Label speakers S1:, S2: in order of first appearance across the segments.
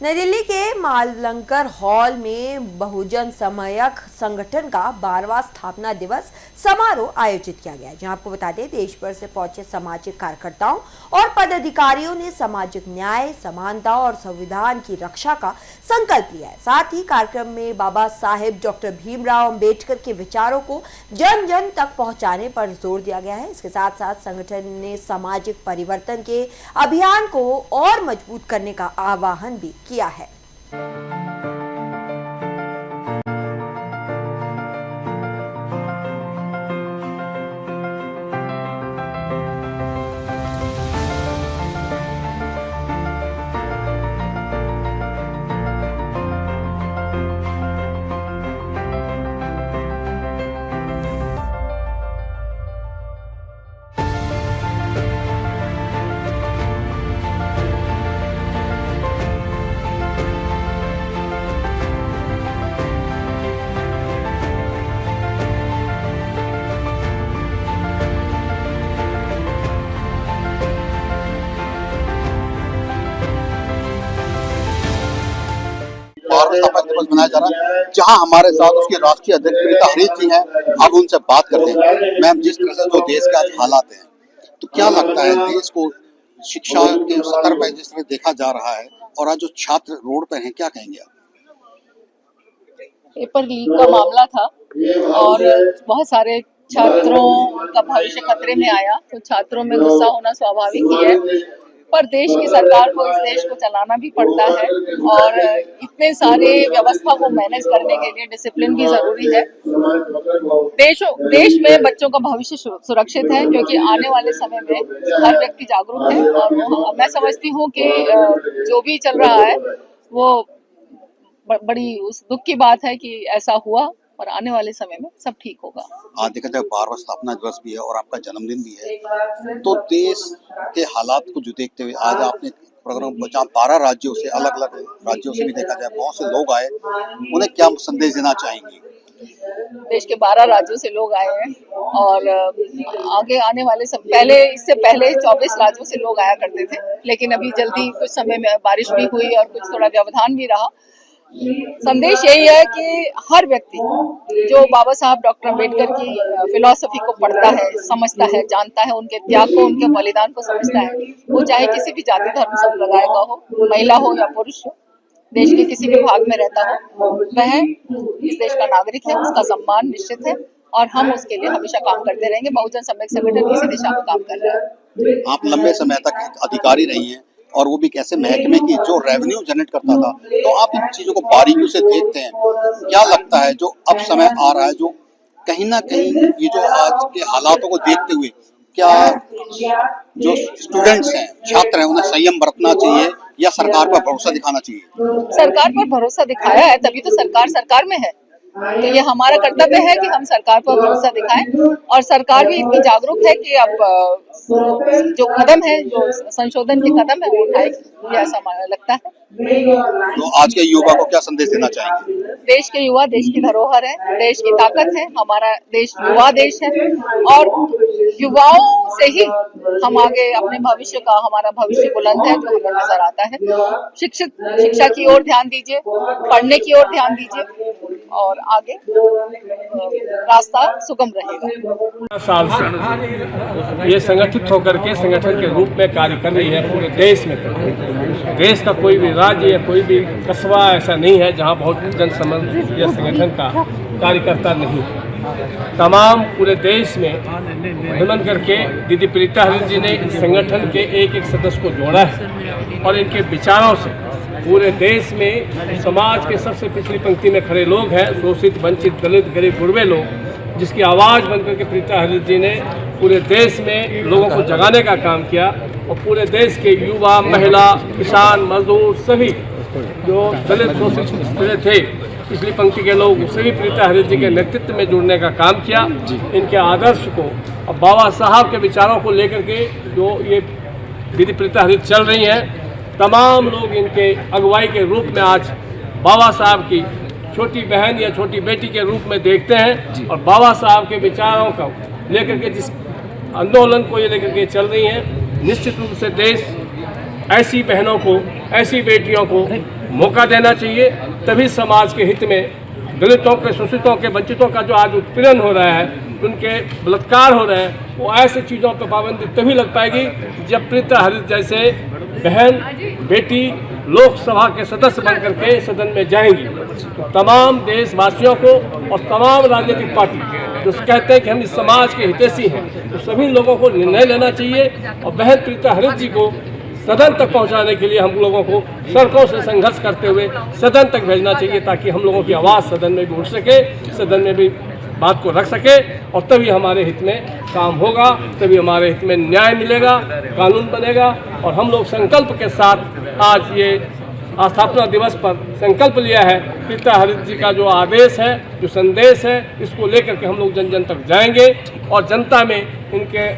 S1: नई दिल्ली के मालंकर हॉल में बहुजन समायक संगठन का 12वां स्थापना दिवस समारोह आयोजित किया गया, जहां आपको बता दें देश भर से पहुंचे सामाजिक कार्यकर्ताओं और पदाधिकारियों ने सामाजिक न्याय, समानता और संविधान की रक्षा का संकल्प लिया है। साथ ही कार्यक्रम में बाबा साहेब डॉक्टर भीमराव अंबेडकर के विचारों को जन जन तक पहुंचाने पर जोर दिया गया है। इसके साथ साथ संगठन ने सामाजिक परिवर्तन के अभियान को और मजबूत करने का आह्वान भी किया है।
S2: स्थापना दिवस मनाया जा रहा है, जहां हमारे साथ उसके राष्ट्रीय अध्यक्ष प्रीता हरीश जी हैं। अब उनसे बात करते हैं। मैम, जिस तरह से जो देश के आज हालात हैं, तो क्या लगता है देश को शिक्षा के स्तर पर जिस तरह देखा जा रहा है और आज जो छात्र रोड पे हैं, क्या कहेंगे आप?
S3: पेपर लीक का मामला था और बहुत सारे छात्रों का भविष्य खतरे में आया, तो छात्रों में गुस्सा होना स्वाभाविक ही है। पर देश की सरकार को इस देश को चलाना भी पड़ता है और इतने सारे व्यवस्था को मैनेज करने के लिए डिसिप्लिन भी जरूरी है। देश में बच्चों का भविष्य सुरक्षित है, क्योंकि आने वाले समय में हर व्यक्ति जागरूक है और मैं समझती हूँ कि जो भी चल रहा है वो बड़ी उस दुख की बात है कि ऐसा हुआ, और आने वाले समय में सब ठीक होगा।
S2: आज देखा जाए 12वां स्थापना दिवस भी है और आपका जन्मदिन भी है, तो देश के हालात को जो देखते हुए आज आपने प्रोग्राम बचा 12 राज्यों से, अलग अलग राज्यों से भी देखा जाए बहुत से लोग आए, उन्हें क्या संदेश देना चाहेंगे?
S3: देश के 12 राज्यों से लोग आए हैं और आगे आने वाले पहले इससे पहले 24 राज्यों से लोग आया करते थे, लेकिन अभी जल्दी कुछ समय में बारिश भी हुई और कुछ थोड़ा व्यवधान भी रहा। संदेश यही है कि हर व्यक्ति जो बाबा साहब डॉक्टर अम्बेडकर की फिलॉसफी को पढ़ता है, समझता है, जानता है, उनके त्याग को, उनके बलिदान को समझता है, वो चाहे किसी भी जाति धर्म संप्रदाय का हो, महिला हो या पुरुष हो, देश के किसी भी भाग में रहता हो, वह इस देश का नागरिक है, उसका सम्मान निश्चित है और हम उसके लिए हमेशा काम करते रहेंगे। बहुजन समायक संगठन इसी दिशा में काम कर रहा है।
S2: आप लंबे समय तक अधिकारी रही हैं और वो भी कैसे महकमे की जो रेवेन्यू जनरेट करता था, तो आप इन चीजों को बारीकियों से देखते हैं। क्या लगता है जो अब समय आ रहा है, जो कहीं ना कहीं ये जो आज के हालातों को देखते हुए क्या जो स्टूडेंट्स हैं, छात्र हैं, उन्हें संयम बरतना चाहिए या सरकार पर भरोसा दिखाना चाहिए?
S3: सरकार पर भरोसा दिखाया है, तभी तो सरकार सरकार में है। तो ये हमारा कर्तव्य है कि हम सरकार पर भरोसा दिखाएं और सरकार भी इतनी जागरूक है कि अब जो कदम है, जो संशोधन के कदम है, वो उठाएगी, मुझे ऐसा लगता है।
S2: तो आज के युवा को क्या संदेश देना चाहेंगे?
S3: देश के युवा देश की धरोहर है, देश की ताकत है, हमारा देश युवा देश है और युवाओं से ही हम आगे अपने भविष्य का, हमारा भविष्य बुलंद है जो हमें नजर आता है। शिक्षा की ओर ध्यान दीजिए, पढ़ने की ओर ध्यान दीजिए और आगे रास्ता सुगम रहेगा।
S4: साल से ये संगठित होकर के संगठन के रूप में कार्य कर रही है पूरे देश में। देश का कोई भी राज्य या कोई भी कस्बा ऐसा नहीं है जहां बहुत जन संबंध या संगठन का कार्यकर्ता नहीं है। तमाम पूरे देश में भ्रमण करके दीदी प्रीता हरीश जी ने इस संगठन के एक एक सदस्य को जोड़ा है और इनके विचारों से पूरे देश में समाज के सबसे पिछली पंक्ति में खड़े लोग हैं, शोषित, वंचित, दलित, गरीब, गुरबे लोग, जिसकी आवाज़ बनकर के प्रीता हरीश जी ने पूरे देश में लोगों को जगाने का काम किया और पूरे देश के युवा, महिला, किसान, मजदूर सभी जो दलित शोषित थे, पिछली पंक्ति के लोग, उससे भी प्रीता हरीश जी के नेतृत्व में जुड़ने का काम किया। इनके आदर्श को और बाबा साहब के विचारों को लेकर के जो ये दीदी प्रीता हरीश चल रही हैं, तमाम लोग इनके अगुवाई के रूप में आज बाबा साहब की छोटी बहन या छोटी बेटी के रूप में देखते हैं और बाबा साहब के विचारों को लेकर के जिस आंदोलन को ये लेकर के चल रही हैं, निश्चित रूप से देश ऐसी बहनों को, ऐसी बेटियों को मौका देना चाहिए, तभी समाज के हित में दलितों के, शोषितों के, वंचितों का जो आज उत्पीड़न हो रहा है, उनके बलात्कार हो रहे हैं, वो ऐसी चीज़ों पर पाबंदी तभी लग पाएगी जब प्रीता हरित जैसे बहन बेटी लोकसभा के सदस्य बन करके सदन में जाएंगी। तो तमाम देशवासियों को और तमाम राजनीतिक पार्टी जो कहते हैं कि हम इस समाज के हितैषी हैं, तो सभी लोगों को निर्णय लेना चाहिए और बहन प्रीता हरित जी को सदन तक पहुंचाने के लिए हम लोगों को सड़कों से संघर्ष करते हुए सदन तक भेजना चाहिए, ताकि हम लोगों की आवाज़ सदन में भी उठ सके, सदन में भी बात को रख सके, और तभी हमारे हित में काम होगा, तभी हमारे हित में न्याय मिलेगा, कानून बनेगा। और हम लोग संकल्प के साथ आज ये स्थापना दिवस पर संकल्प लिया है, प्रीता हरित जी का जो आदेश है, जो संदेश है, इसको लेकर के हम लोग जन जन तक जाएंगे और जनता में इनके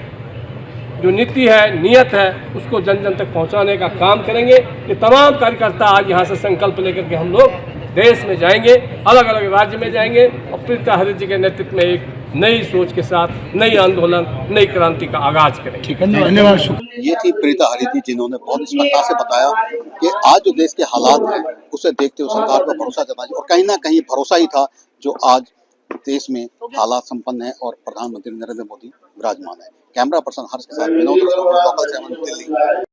S4: जो नीति है, नियत है, उसको जन जन तक पहुंचाने का काम करेंगे। ये तमाम कार्यकर्ता आज यहाँ से संकल्प लेकर के हम लोग देश में जाएंगे, अलग अलग राज्य में जाएंगे और प्रीता हरित जी के नेतृत्व में एक नई सोच के साथ नई आंदोलन, नई क्रांति का आगाज करेंगे।
S2: धन्यवाद। ये थी प्रीता हरित जी, जिन्होंने बहुत स्पष्टता से बताया कि आज जो देश के हालात हैं उसे देखते हुए सरकार पर भरोसा जताया, और कहीं ना कहीं भरोसा ही था जो आज देश में हालात संपन्न है और प्रधानमंत्री नरेंद्र मोदी विराजमान है। कैमरा पर्सन हर्ष के साथ विनोद, लोकल 7 दिल्ली।